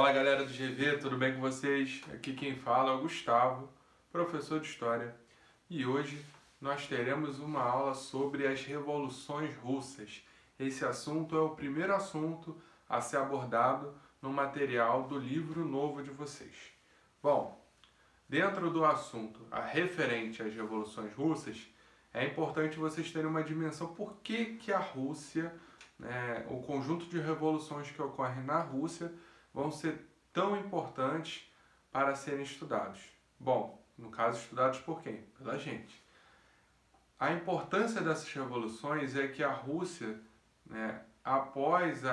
Fala galera do GV, tudo bem com vocês? Aqui quem fala é o Gustavo, professor de História, e hoje nós teremos uma aula sobre as revoluções russas. Esse assunto é o primeiro assunto a ser abordado no material do livro novo de vocês. Bom, dentro do assunto referente às revoluções russas, é importante vocês terem uma dimensão por que a Rússia, o conjunto de revoluções que ocorrem na Rússia, vão ser tão importantes para serem estudados. Bom, no caso, estudados por quem? Pela gente. A importância dessas revoluções é que a Rússia, após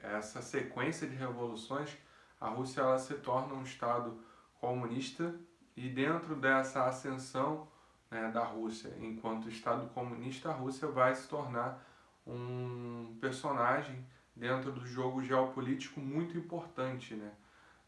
essa sequência de revoluções, a Rússia ela se torna um Estado comunista e dentro dessa ascensão da Rússia enquanto Estado comunista, a Rússia vai se tornar um personagem dentro do jogo geopolítico muito importante,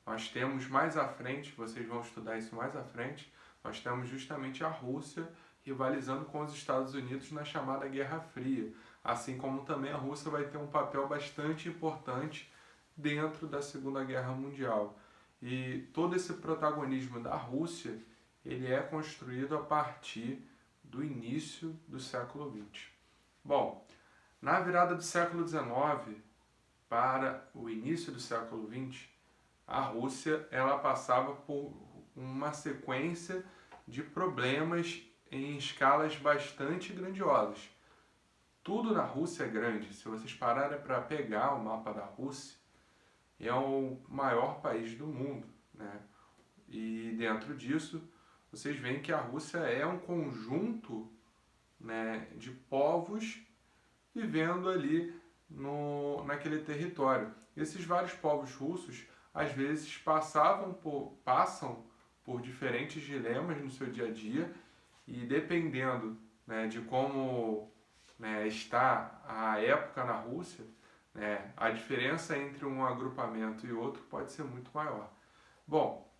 Nós temos mais à frente, vocês vão estudar isso mais à frente, nós temos justamente a Rússia rivalizando com os Estados Unidos na chamada Guerra Fria, assim como também a Rússia vai ter um papel bastante importante dentro da Segunda Guerra Mundial. E todo esse protagonismo da Rússia, ele é construído a partir do início do século XX. Bom, na virada do século XIX para o início do século XX, a Rússia ela passava por uma sequência de problemas em escalas bastante grandiosas. Tudo na Rússia é grande. Se vocês pararem para pegar o mapa da Rússia, é o maior país do mundo, E dentro disso, vocês veem que a Rússia é um conjunto, de povos vivendo ali naquele território. Esses vários povos russos, às vezes, passam por diferentes dilemas no seu dia a dia e dependendo de como está a época na Rússia, a diferença entre um agrupamento e outro pode ser muito maior. Bom,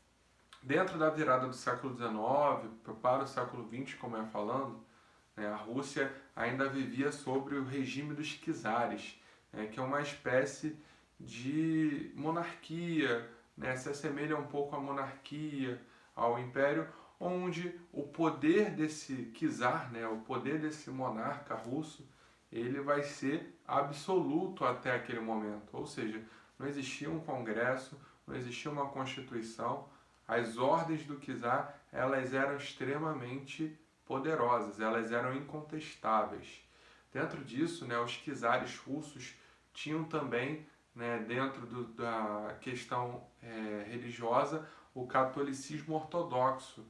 dentro da virada do século XIX para o século XX, como eu ia falando, a Rússia ainda vivia sobre o regime dos czares, que é uma espécie de monarquia, se assemelha um pouco à monarquia, ao império, onde o poder desse czar, o poder desse monarca russo, ele vai ser absoluto até aquele momento. Ou seja, não existia um congresso, não existia uma constituição, as ordens do czar elas eram extremamente poderosas, elas eram incontestáveis. Dentro disso, os czares russos tinham também, dentro da questão religiosa, o catolicismo ortodoxo,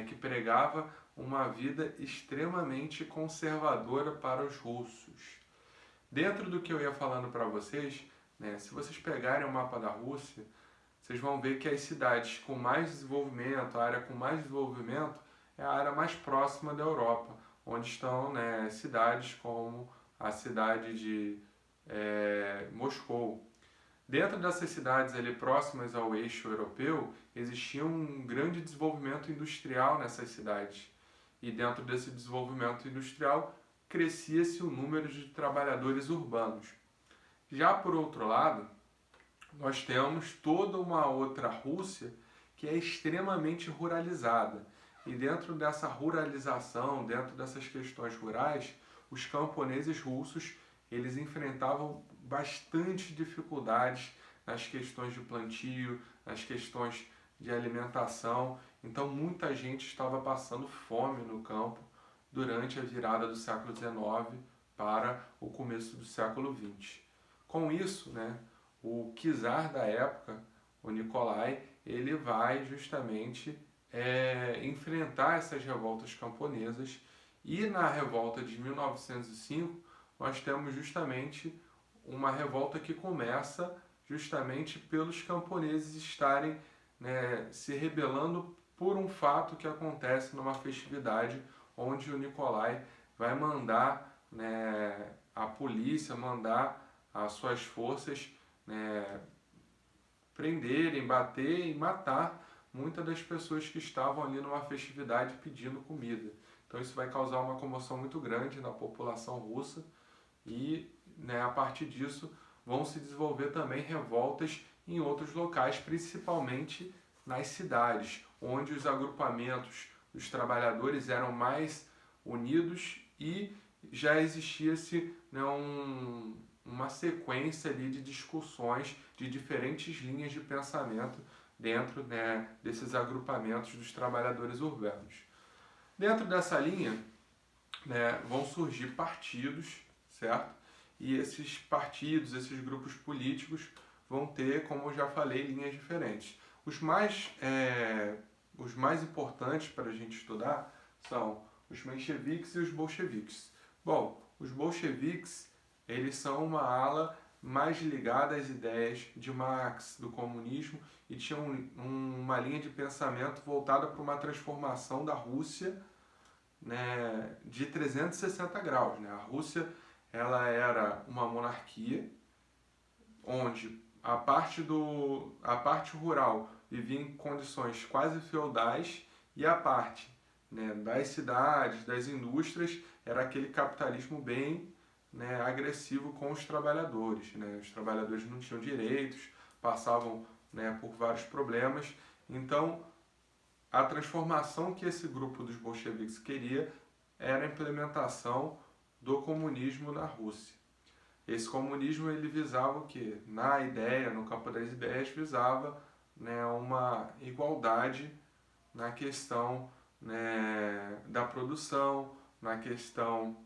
que pregava uma vida extremamente conservadora para os russos. Dentro do que eu ia falando para vocês, se vocês pegarem o mapa da Rússia, vocês vão ver que as cidades com mais desenvolvimento, a área com mais desenvolvimento, é a área mais próxima da Europa, onde estão cidades como a cidade de Moscou. Dentro dessas cidades ali próximas ao eixo europeu, existia um grande desenvolvimento industrial nessas cidades. E dentro desse desenvolvimento industrial, crescia-se o número de trabalhadores urbanos. Já por outro lado, nós temos toda uma outra Rússia que é extremamente ruralizada. E dentro dessa ruralização, dentro dessas questões rurais, os camponeses russos eles enfrentavam bastante dificuldades nas questões de plantio, nas questões de alimentação. Então muita gente estava passando fome no campo durante a virada do século XIX para o começo do século XX. Com isso, o czar da época, o Nikolai, ele vai justamente enfrentar essas revoltas camponesas e na revolta de 1905 nós temos justamente uma revolta que começa justamente pelos camponeses estarem se rebelando por um fato que acontece numa festividade onde o Nikolai vai mandar a polícia, mandar as suas forças prenderem, bater e matar muitas das pessoas que estavam ali numa festividade pedindo comida. Então isso vai causar uma comoção muito grande na população russa e a partir disso vão se desenvolver também revoltas em outros locais, principalmente nas cidades, onde os agrupamentos dos trabalhadores eram mais unidos e já existia-se, né, uma sequência ali de discussões de diferentes linhas de pensamento dentro, né, desses agrupamentos dos trabalhadores urbanos. Dentro dessa linha, né, vão surgir partidos, certo? E esses partidos, esses grupos políticos vão ter, como eu já falei, linhas diferentes. Os mais importantes para a gente estudar são os mencheviques e os bolcheviques. Bom, os bolcheviques, eles são uma ala mais ligada às ideias de Marx, do comunismo, e tinham uma linha de pensamento voltada para uma transformação da Rússia, né, de 360 graus. Né? A Rússia, ela era uma monarquia onde a parte rural vivia em condições quase feudais e a parte, né, das cidades, das indústrias, era aquele capitalismo bem, né, agressivo com os trabalhadores. Né? Os trabalhadores não tinham direitos, passavam, né, por vários problemas. Então, a transformação que esse grupo dos bolcheviques queria era a implementação do comunismo na Rússia. Esse comunismo ele visava o quê? Na ideia, no campo das ideias, visava, né, uma igualdade na questão, né, da produção, na questão,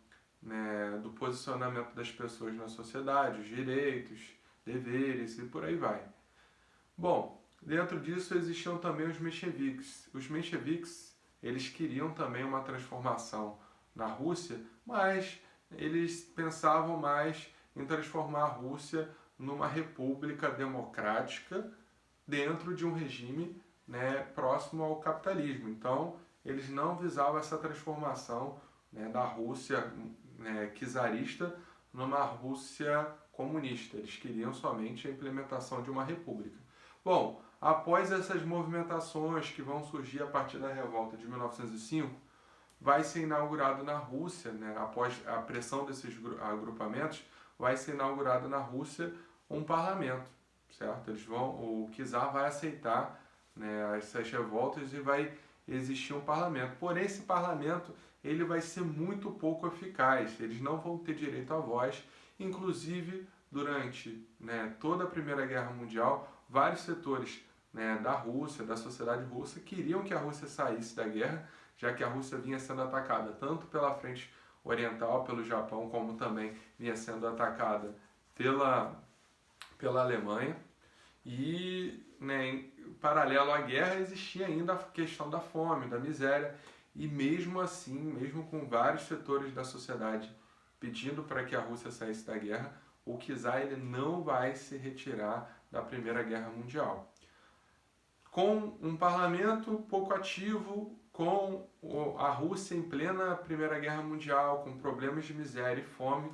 né, do posicionamento das pessoas na sociedade, os direitos, deveres e por aí vai. Bom, dentro disso existiam também os mencheviques. Os mencheviques, eles queriam também uma transformação na Rússia, mas eles pensavam mais em transformar a Rússia numa república democrática dentro de um regime, né, próximo ao capitalismo. Então, eles não visavam essa transformação, né, da Rússia, né, czarista numa Rússia comunista. Eles queriam somente a implementação de uma república. Bom, após essas movimentações que vão surgir a partir da revolta de 1905, vai ser inaugurado na Rússia, né, após a pressão desses agrupamentos, vai ser inaugurado na Rússia um parlamento, certo? O czar vai aceitar, né, essas revoltas e vai existir um parlamento. Porém, esse parlamento ele vai ser muito pouco eficaz, eles não vão ter direito à voz, inclusive durante, né, toda a Primeira Guerra Mundial, vários setores, né, da Rússia, da sociedade russa, queriam que a Rússia saísse da guerra, já que a Rússia vinha sendo atacada tanto pela frente oriental, pelo Japão, como também vinha sendo atacada pela Alemanha. E, né, em paralelo à guerra existia ainda a questão da fome, da miséria, e mesmo assim, mesmo com vários setores da sociedade pedindo para que a Rússia saísse da guerra, o czar ele não vai se retirar da Primeira Guerra Mundial. Com um parlamento pouco ativo, com a Rússia em plena Primeira Guerra Mundial, com problemas de miséria e fome,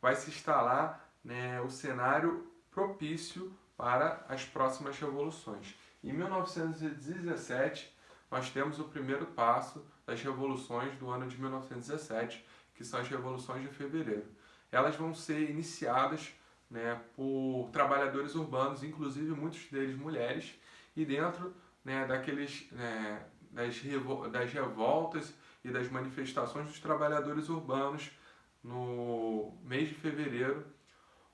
vai se instalar, né, o cenário propício para as próximas revoluções. Em 1917, nós temos o primeiro passo das revoluções do ano de 1917, que são as revoluções de fevereiro. Elas vão ser iniciadas, né, por trabalhadores urbanos, inclusive muitos deles mulheres, e dentro, né, das revoltas e das manifestações dos trabalhadores urbanos no mês de fevereiro,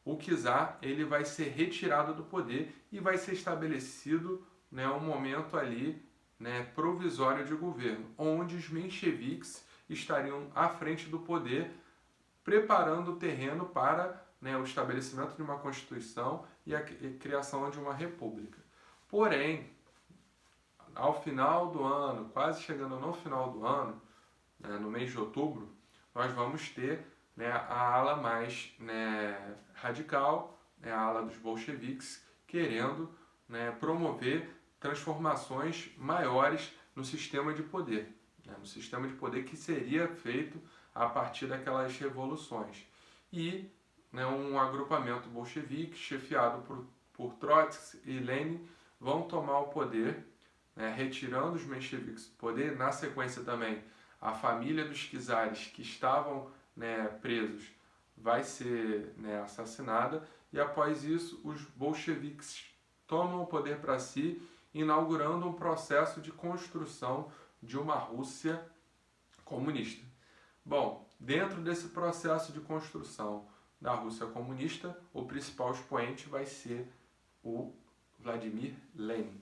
o czar ele vai ser retirado do poder e vai ser estabelecido, né, um momento ali, né, provisório de governo, onde os mencheviques estariam à frente do poder, preparando o terreno para, né, o estabelecimento de uma constituição e a criação de uma república. Porém, ao final do ano, quase chegando no final do ano, né, no mês de outubro, nós vamos ter, né, a ala mais, né, radical, né, a ala dos bolcheviques, querendo, né, promover transformações maiores no sistema de poder, né, no sistema de poder que seria feito a partir daquelas revoluções. E, né, um agrupamento bolchevique, chefiado por Trotsky e Lenin, vão tomar o poder, né, retirando os mencheviques do poder. Na sequência também, a família dos czares que estavam, né, presos vai ser, né, assassinada, e após isso os bolcheviques tomam o poder para si, inaugurando um processo de construção de uma Rússia comunista. Bom, dentro desse processo de construção da Rússia comunista, o principal expoente vai ser o Vladimir Lenin.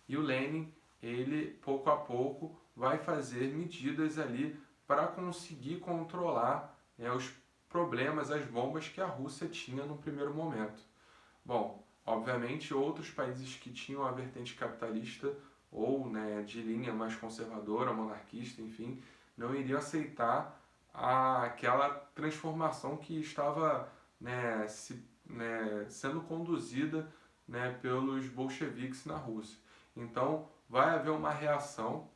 E o Lenin, ele pouco a pouco vai fazer medidas ali para conseguir controlar, né, os problemas, as bombas que a Rússia tinha no primeiro momento. Bom, obviamente outros países que tinham a vertente capitalista ou, né, de linha mais conservadora, monarquista, enfim, não iriam aceitar aquela transformação que estava, né, sendo conduzida, né, pelos bolcheviques na Rússia. Então vai haver uma reação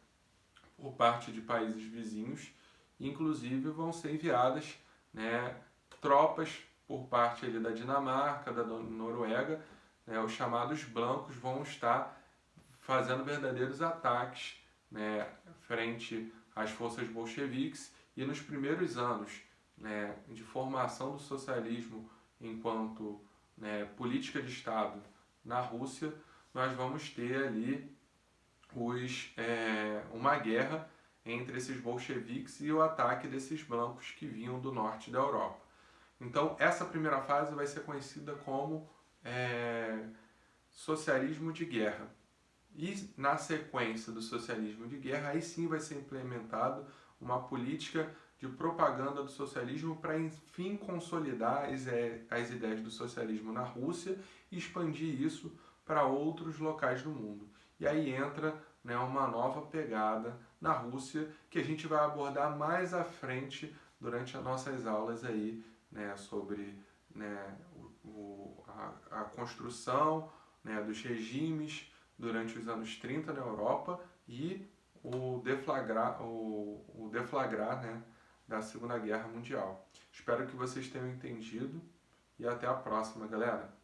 por parte de países vizinhos, inclusive vão ser enviadas, né, tropas por parte ali da Dinamarca, da Noruega, né, os chamados blancos vão estar fazendo verdadeiros ataques, né, frente às forças bolcheviques, e nos primeiros anos, né, de formação do socialismo enquanto, né, política de Estado na Rússia, nós vamos ter ali uma guerra entre esses bolcheviques e o ataque desses blancos que vinham do norte da Europa. Então, essa primeira fase vai ser conhecida como socialismo de guerra. E na sequência do socialismo de guerra, aí sim vai ser implementado uma política de propaganda do socialismo para, enfim, consolidar as ideias do socialismo na Rússia e expandir isso para outros locais do mundo. E aí entra, né, uma nova pegada na Rússia que a gente vai abordar mais à frente durante as nossas aulas aí, né, sobre, né, a construção, né, dos regimes durante os anos 30 na Europa e o deflagrar, né, da Segunda Guerra Mundial. Espero que vocês tenham entendido e até a próxima, galera!